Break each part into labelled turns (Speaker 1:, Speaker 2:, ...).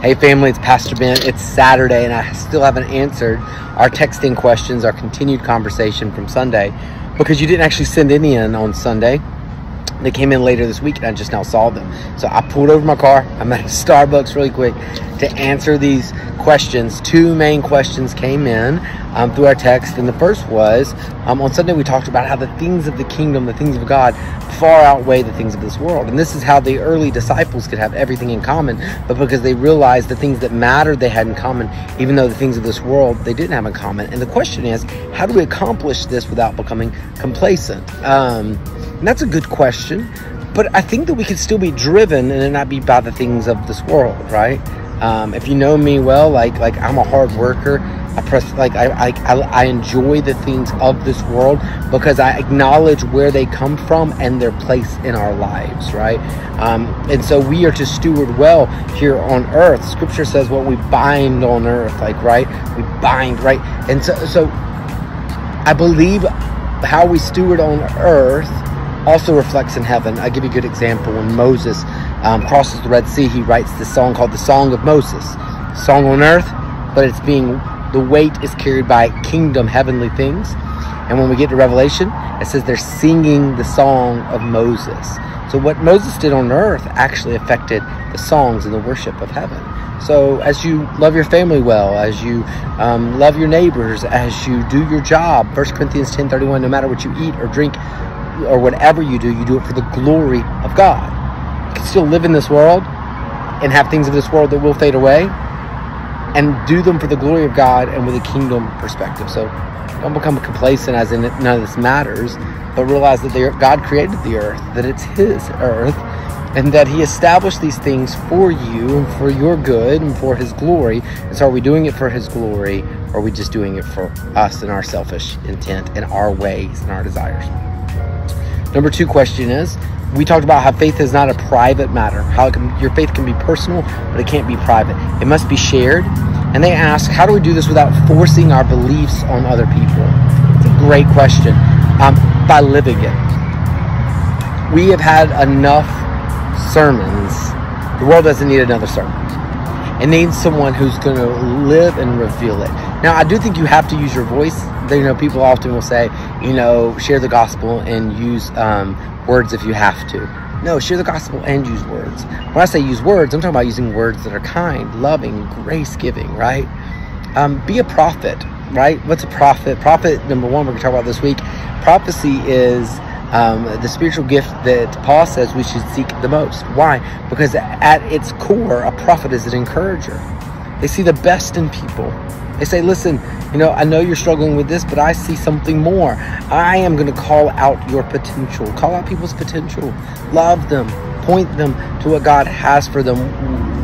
Speaker 1: Hey family, it's Pastor Ben. It's Saturday and I still haven't answered our texting questions, our continued conversation from Sunday, because you didn't actually send any in on Sunday. They came in later this week and I just now saw them. So I pulled over my car. I'm at Starbucks really quick to answer these questions. Two main questions came in through our text. And the first was, on Sunday we talked about how the things of the kingdom, the things of God, far outweigh the things of this world. And this is how the early disciples could have everything in common, but because they realized the things that mattered they had in common, even though the things of this world they didn't have in common. And the question is, how do we accomplish this without becoming complacent? And that's a good question, but I think that we could still be driven and it not be by the things of this world, right? If you know me well, like I'm a hard worker. I enjoy the things of this world because I acknowledge where they come from and their place in our lives, right? And so we are to steward well here on earth. Scripture says what we bind on earth, right? We bind, right? And so I believe how we steward on earth also reflects in heaven. I'll give you a good example. When Moses crosses the Red Sea, he writes this song called the Song of Moses. Song on earth, but the weight is carried by kingdom, heavenly things. And when we get to Revelation, it says they're singing the song of Moses. So what Moses did on earth actually affected the songs and the worship of heaven. So as you love your family well, as you love your neighbors, as you do your job, 1 Corinthians 10:31, no matter what you eat or drink or whatever you do it for the glory of God. You can still live in this world and have things of this world that will fade away and do them for the glory of God and with a kingdom perspective. So don't become complacent as in none of this matters, but realize that God created the earth, that it's His earth, and that He established these things for you and for your good and for His glory. And so are we doing it for His glory, or are we just doing it for us and our selfish intent and our ways and our desires? Number two question is, we talked about how faith is not a private matter, how your faith can be personal, but it can't be private. It must be shared. And they ask, how do we do this without forcing our beliefs on other people? It's a great question. By living it. We have had enough sermons. The world doesn't need another sermon. It needs someone who's going to live and reveal it. Now, I do think you have to use your voice. People often will say, share the gospel and use words if you have to. No, share the gospel and use words. When I say use words, I'm talking about using words that are kind, loving, grace-giving, right? Be a prophet, right? What's a prophet? Prophet, number one, we're going to talk about this week. Prophecy is the spiritual gift that Paul says we should seek the most. Why? Because at its core, a prophet is an encourager. They see the best in people. They say, listen, I know you're struggling with this, but I see something more. I am going to call out your potential. Call out people's potential. Love them. Point them to what God has for them.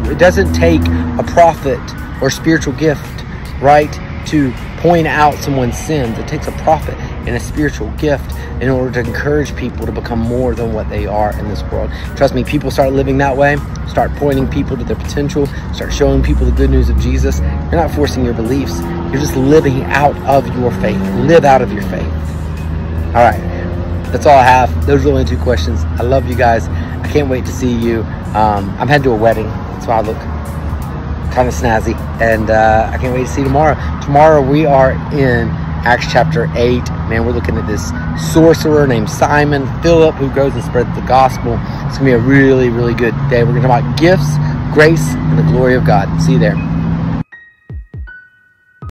Speaker 1: It doesn't take a prophet or spiritual gift, right, to point out someone's sins. It takes a prophet and a spiritual gift in order to encourage people to become more than what they are in this world. Trust me, people start living that way, start pointing people to their potential, start showing people the good news of Jesus. You're not forcing your beliefs. You're just living out of your faith. Live out of your faith. All right. That's all I have. Those are the only two questions. I love you guys. I can't wait to see you. I'm heading to a wedding. That's why I look kind of snazzy. And I can't wait to see you tomorrow. Tomorrow we are in Acts chapter 8. Man, we're looking at this sorcerer named Simon Philip who goes and spreads the gospel. It's going to be a really, really good day. We're going to talk about gifts, grace, and the glory of God. See you there.